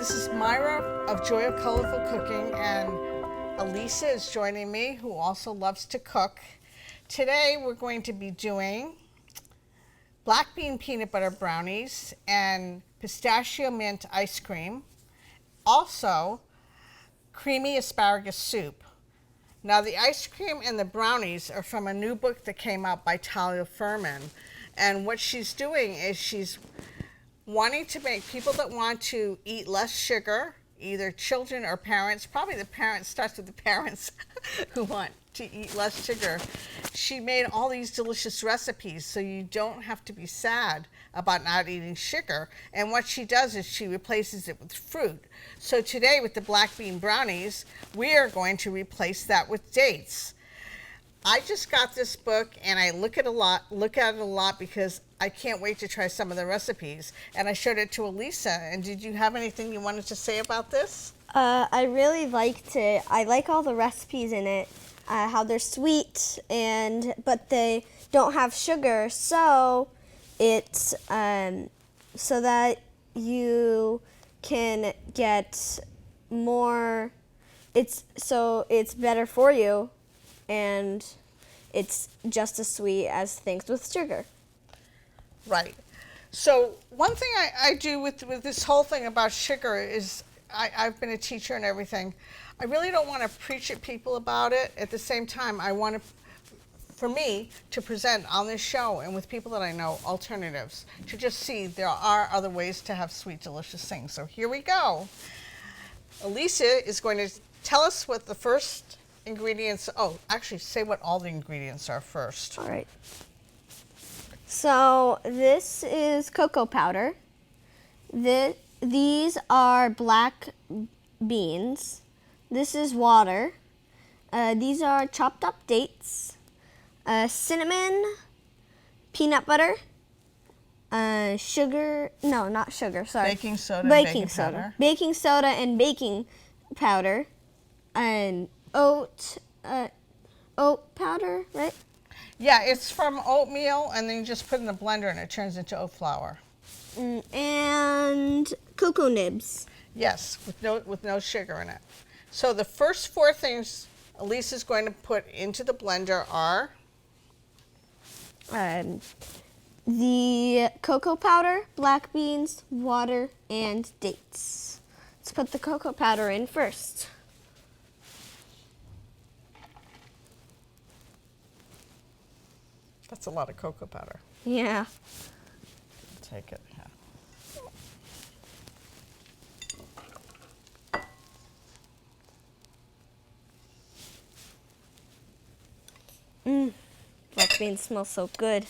This is Myra of Joy of Colorful Cooking, and Elisa is joining me, who also loves to cook. Today we're going to be doing black bean peanut butter brownies and pistachio mint ice cream. Also, creamy asparagus soup. Now the ice cream and the brownies are from a new book that came out by Talia Furman. And what she's doing is she's wanting to make people that want to eat less sugar, either children or parents, probably the parents, starts with the parents who want to eat less sugar. She made all these delicious recipes so you don't have to be sad about not eating sugar. And what she does is she replaces it with fruit. So today with the black bean brownies, we are going to replace that with dates. I just got this book and I look at it a lot because I can't wait to try some of the recipes. And I showed it to Elisa. And did you have anything you wanted to say about this? I really liked it. I like all the recipes in it, how they're sweet but they don't have sugar, so it's so that you can get more. It's better for you, and it's just as sweet as things with sugar. Right. So one thing I do with this whole thing about sugar is I've been a teacher and everything. I really don't want to preach at people about it. At the same time, I want for me to present on this show and with people that I know alternatives, to just see there are other ways to have sweet, delicious things. So here we go. Elisa is going to tell us what the first ingredients, actually say what all the ingredients are first. All right. So this is cocoa powder. These are black beans. This is water. These are chopped up dates, cinnamon, peanut butter, sugar, no, not sugar, sorry. Baking soda, baking powder. Baking soda and baking powder, and oat powder, right? Yeah, it's from oatmeal, and then you just put it in the blender and it turns into oat flour. And cocoa nibs. Yes, with no sugar in it. So the first four things Elisa's going to put into the blender are? The cocoa powder, black beans, water, and dates. Let's put the cocoa powder in first. That's a lot of cocoa powder. Yeah. Take it, yeah. Black beans smell so good.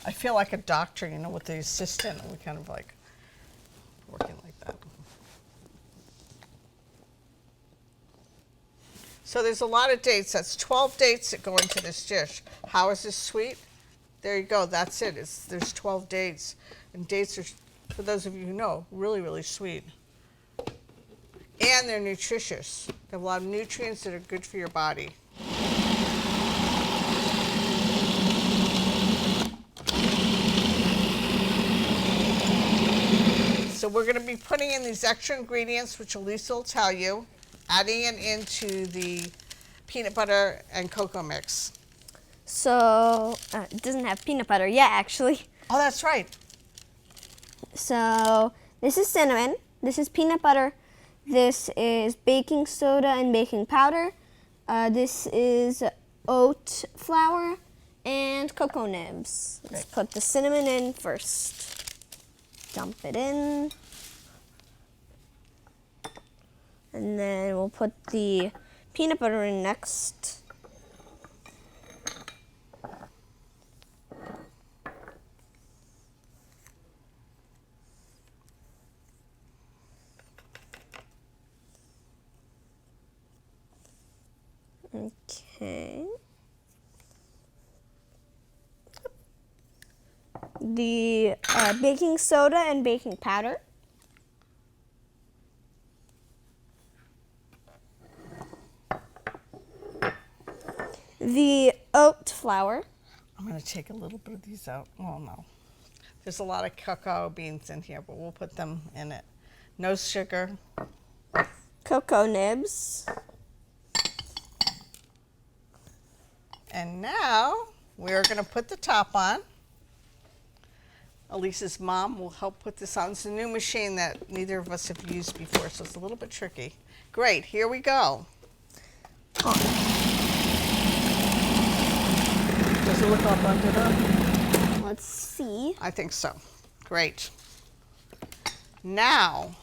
I feel like a doctor, with the assistant, and we kind of like working like that. So there's a lot of dates. That's 12 dates that go into this dish. How is this sweet? There you go. That's it. There's 12 dates. And dates are, for those of you who know, really, really sweet. And they're nutritious. They have a lot of nutrients that are good for your body. So we're going to be putting in these extra ingredients, which Elisa will tell you, adding it into the peanut butter and cocoa mix. So, it doesn't have peanut butter yet, actually. Oh, that's right. So, this is cinnamon, this is peanut butter, this is baking soda and baking powder, this is oat flour, and cocoa nibs. Let's put the cinnamon in first. Dump it in. And then we'll put the peanut butter in next. Okay. The baking soda and baking powder. The oat flour. I'm going to take a little bit of these out. Oh, no. There's a lot of cacao beans in here, but we'll put them in it. No sugar. Cocoa nibs. And now we're going to put the top on. Elisa's mom will help put this on. It's a new machine that neither of us have used before, so it's a little bit tricky. Great, here we go. Does it look all blended up? Let's see. I think so. Great. Now,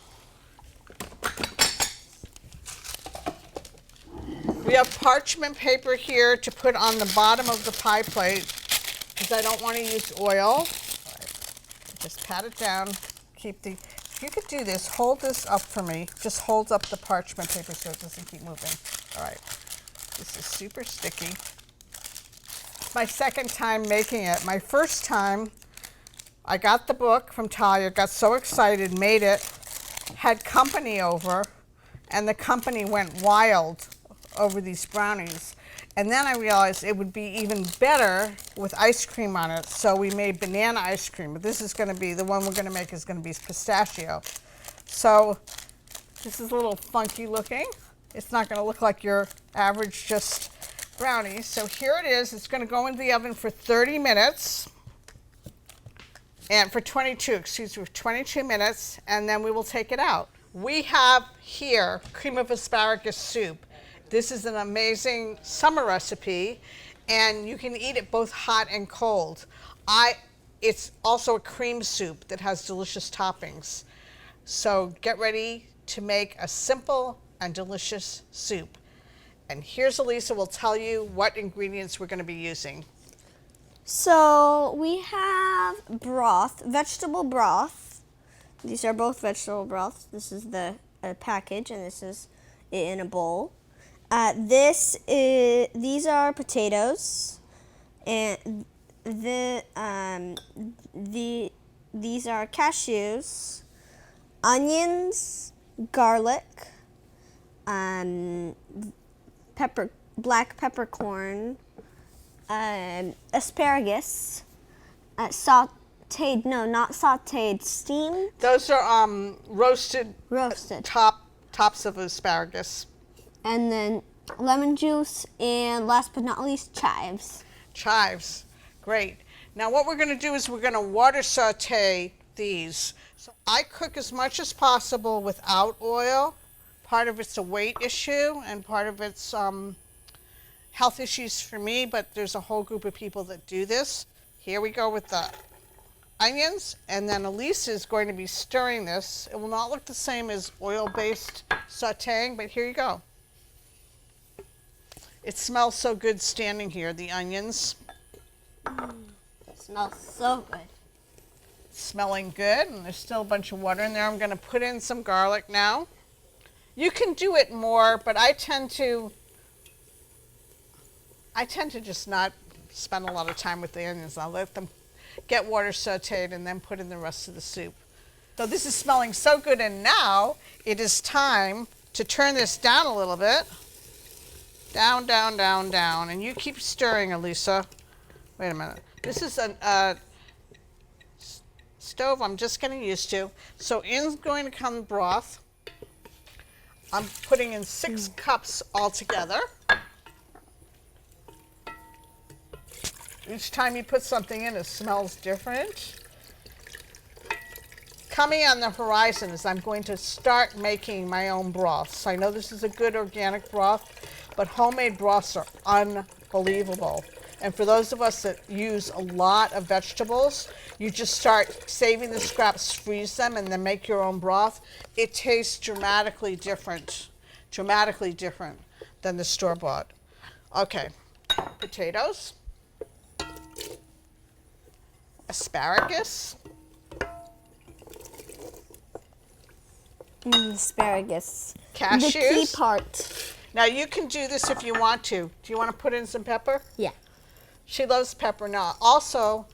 we have parchment paper here to put on the bottom of the pie plate because I don't want to use oil. Just pat it down. Keep the, if you could do this, hold this up for me. Just hold up the parchment paper so it doesn't keep moving. All right. This is super sticky. My second time making it. My first time, I got the book from Talia, got so excited, made it, had company over, and the company went wild over these brownies. And then I realized it would be even better with ice cream on it, so we made banana ice cream. But this is going to be, the one we're going to make is going to be pistachio. So this is a little funky looking. It's not going to look like your average just brownie. So here it is. It's going to go in the oven for 30 minutes. And for 22 minutes, and then we will take it out. We have here cream of asparagus soup. This is an amazing summer recipe, and you can eat it both hot and cold. It's also a cream soup that has delicious toppings. So get ready to make a simple and delicious soup. And here's Elisa will tell you what ingredients we're going to be using. So we have broth, vegetable broth. These are both vegetable broths. This is the package, and this is it in a bowl. These are potatoes, and these are cashews, onions, garlic, black peppercorn, asparagus, sautéed, no, not sautéed, steamed. Those are roasted tops of asparagus. And then lemon juice, and last but not least, chives. Chives, great. Now what we're going to do is we're going to water saute these. So I cook as much as possible without oil. Part of it's a weight issue, and part of it's health issues for me, but there's a whole group of people that do this. Here we go with the onions, and then Elise is going to be stirring this. It will not look the same as oil-based sauteing, but here you go. It smells so good standing here, the onions. It smells so good. It's smelling good, and there's still a bunch of water in there. I'm going to put in some garlic now. You can do it more, but I tend to just not spend a lot of time with the onions. I'll let them get water sauteed and then put in the rest of the soup. So this is smelling so good, and now it is time to turn this down a little bit. Down, down, down, down. And you keep stirring, Elisa. Wait a minute. This is a stove I'm just getting used to. So in's going to come broth. I'm putting in 6 cups altogether. Each time you put something in, it smells different. Coming on the horizon is I'm going to start making my own broths. I know this is a good organic broth, but homemade broths are unbelievable. And for those of us that use a lot of vegetables, you just start saving the scraps, freeze them, and then make your own broth. It tastes dramatically different than the store-bought. Okay, potatoes, asparagus, Asparagus. cashews. The key part. Now you can do this if you want to. Do you want to put in some pepper? Yeah. She loves pepper. Now also,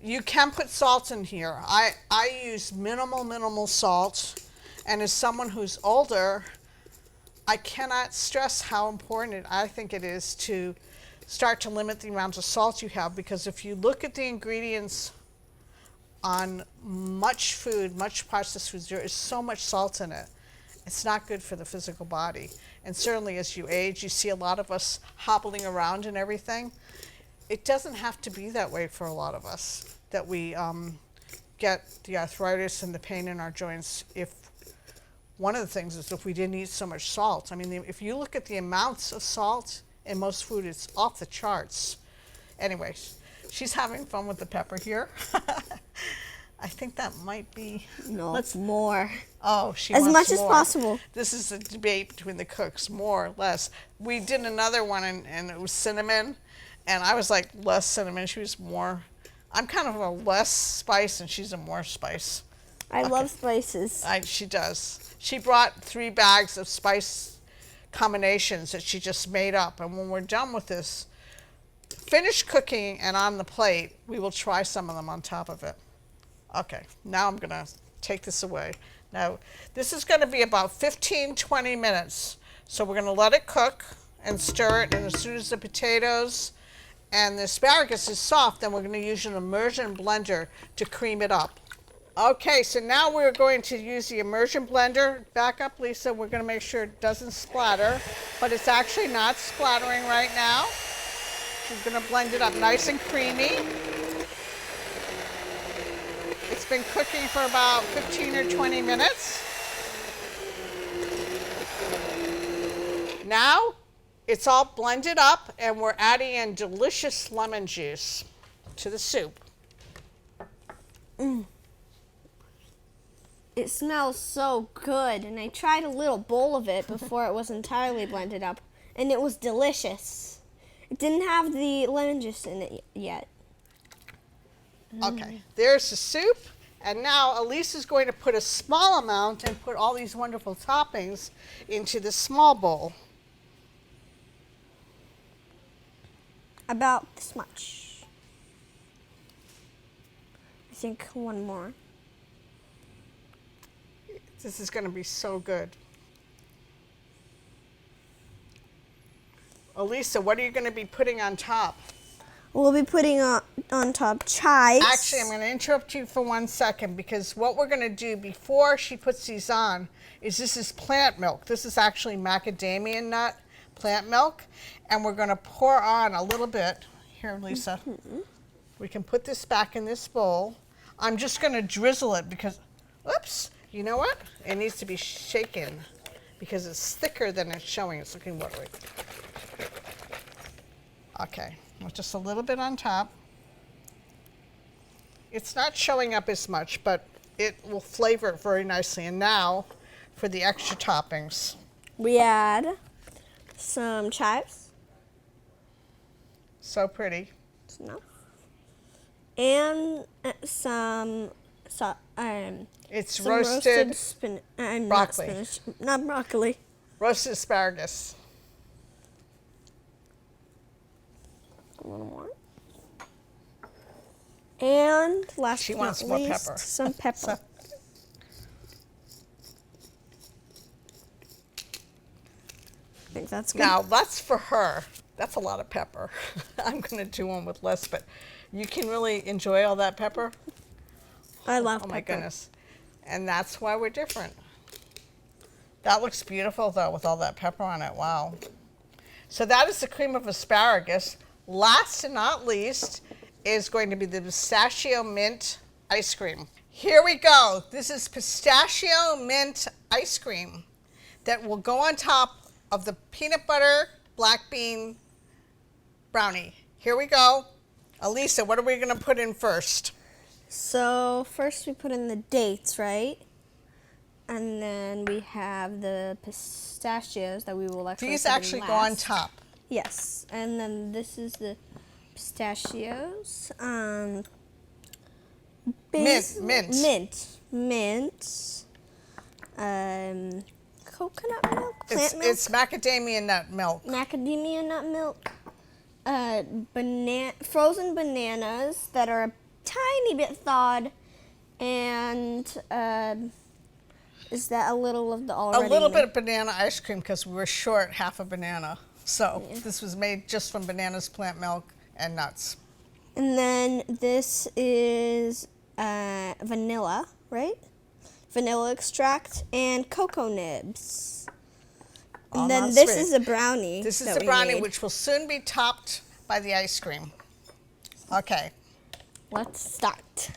you can put salt in here. I use minimal salt, and as someone who's older, I cannot stress how important I think it is to start to limit the amounts of salt you have, because if you look at the ingredients on much food, much processed foods, there is so much salt in it. It's not good for the physical body. And certainly as you age, you see a lot of us hobbling around and everything. It doesn't have to be that way for a lot of us, that we get the arthritis and the pain in our joints. If one of the things is if we didn't eat so much salt. I mean, if you look at the amounts of salt in most food, it's off the charts. Anyway, she's having fun with the pepper here. I think that might be... No, it's more. Oh, she as wants much as more. possible. This is a debate between the cooks, more or less. We did another one, and it was cinnamon, and I was like less cinnamon. She was more. I'm kind of a less spice, and she's a more spice. I love spices. She does. She brought 3 bags of spice combinations that she just made up, and when we're done with this, finished cooking and on the plate, we will try some of them on top of it. Okay, now I'm gonna take this away. Now, this is gonna be about 15-20 minutes. So we're gonna let it cook and stir it, and as soon as the potatoes and the asparagus is soft, then we're gonna use an immersion blender to cream it up. Okay, so now we're going to use the immersion blender. Back up, Lisa. We're gonna make sure it doesn't splatter, but it's actually not splattering right now. We're gonna blend it up nice and creamy. It's been cooking for about 15 or 20 minutes. Now it's all blended up, and we're adding in delicious lemon juice to the soup. It smells so good, and I tried a little bowl of it before it was entirely blended up, and it was delicious. It didn't have the lemon juice in it yet. Okay, there's the soup, and now Elise is going to put a small amount and put all these wonderful toppings into the small bowl. About this much. I think one more. This is going to be so good. Elisa, what are you going to be putting on top? We'll be putting on top chives. Actually, I'm going to interrupt you for 1 second, because what we're going to do before she puts these on is this is plant milk. This is actually macadamia nut plant milk, and we're going to pour on a little bit. Here, Lisa. We can put this back in this bowl. I'm just going to drizzle it because, oops, you know what? It needs to be shaken because it's thicker than it's showing. It's looking watery. Okay, with just a little bit on top. It's not showing up as much, but it will flavor it very nicely. And now for the extra toppings. We add some chives. So pretty. That's enough. And some It's some roasted spinach. broccoli. Not spinach. Not broccoli. Roasted asparagus. A little more. And last She but wants not more least, pepper. some pepper. So- I think that's good. Now, that's for her. That's a lot of pepper. I'm going to do one with less, but you can really enjoy all that pepper. I love Oh pepper. my goodness. And that's why we're different. That looks beautiful though with all that pepper on it. Wow. So that is the cream of asparagus. Last and not least is going to be the pistachio mint ice cream. Here we go. This is pistachio mint ice cream that will go on top of the peanut butter black bean brownie. Here we go. Elisa, what are we going to put in first? So first we put in the dates, right? And then we have the pistachios that we will actually These put in actually go on last. top. Yes, and then this is the pistachios. Mint. Coconut milk, plant milk. It's macadamia nut milk. Macadamia nut milk. Frozen bananas that are a tiny bit thawed, and is that a little of the already? A little bit of banana ice cream because we were short half a banana. So this was made just from bananas, plant milk, and nuts. And then this is vanilla, right? Vanilla extract and cocoa nibs. And All then not this sweet. is a brownie. This is that the we brownie, made. which will soon be topped by the ice cream. Okay. Let's start.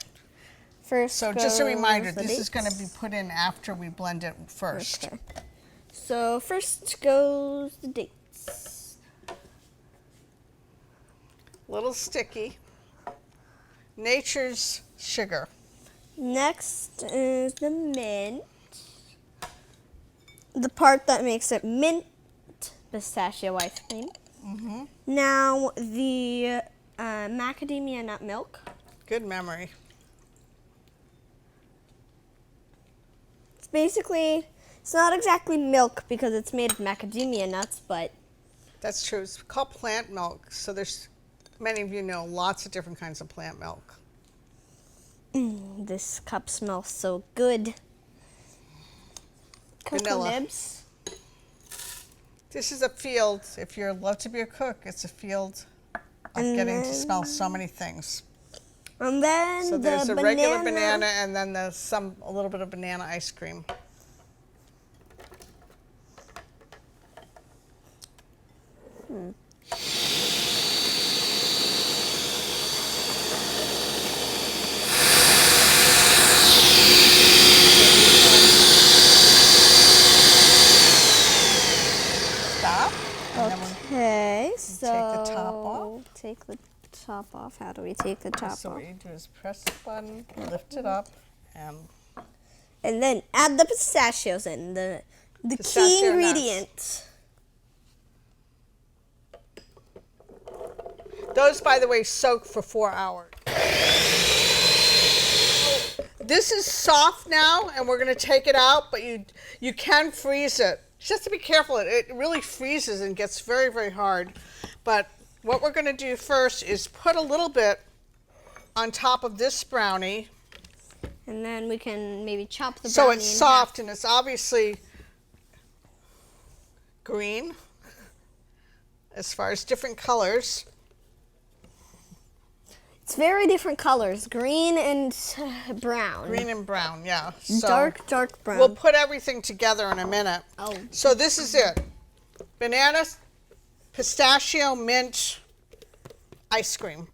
First, So just a reminder, goes the this is going to dates. be put in after we blend it first. Okay. So first goes the dates. Little sticky. Nature's sugar. Next is the mint. The part that makes it mint pistachio ice cream. Mm-hmm. Now the macadamia nut milk. Good memory. It's basically, it's not exactly milk because it's made of macadamia nuts, but That's true. It's called plant milk. So there's, many of you know, lots of different kinds of plant milk. this cup smells so good. Cocoa Vanilla. nibs. This is a field. If you love to be a cook, it's a field of And getting to then- smell so many things. And then So the there's a regular banana and then there's a little bit of banana ice cream. Stop. And then Okay, so take the top off. Take the top off. How do we take the top so off? what you do is press the button, lift it up, and And then add the pistachios in, the key Pistachio nuts. ingredient. those, by the way, soak for 4 hours. This is soft now, and we're going to take it out, but you can freeze it. Just to be careful, it really freezes and gets very, very hard. But what we're going to do first is put a little bit on top of this brownie, And then we can maybe chop the brownie so it's in soft, and it's obviously green as far as different colors. It's very different colors, green and brown. Green and brown, yeah. So Dark brown. we'll put everything together in a minute. Oh. So this is it. Banana, pistachio, mint, ice cream.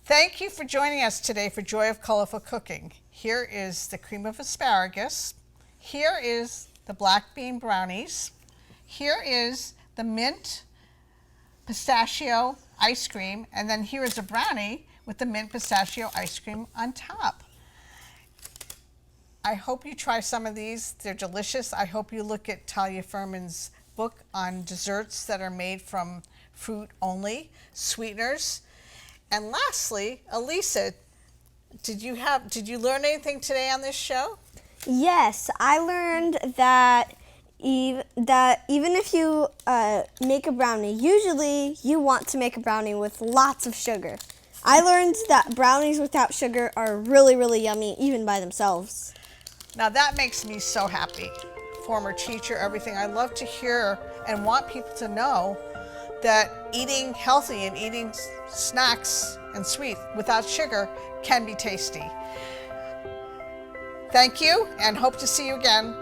Thank you for joining us today for Joy of Colorful Cooking. Here is the cream of asparagus. Here is the black bean brownies. Here is the mint pistachio ice cream. And then here is a brownie with the mint pistachio ice cream on top. I hope you try some of these. They're delicious. I hope you look at Talia Furman's book on desserts that are made from fruit only, sweeteners. And lastly, Elisa, did you learn anything today on this show? Yes, I learned that even if you make a brownie, usually you want to make a brownie with lots of sugar. I learned that brownies without sugar are really, really yummy, even by themselves. Now that makes me so happy. Former teacher, everything. I love to hear and want people to know that eating healthy and eating snacks and sweet without sugar can be tasty. Thank you, and hope to see you again.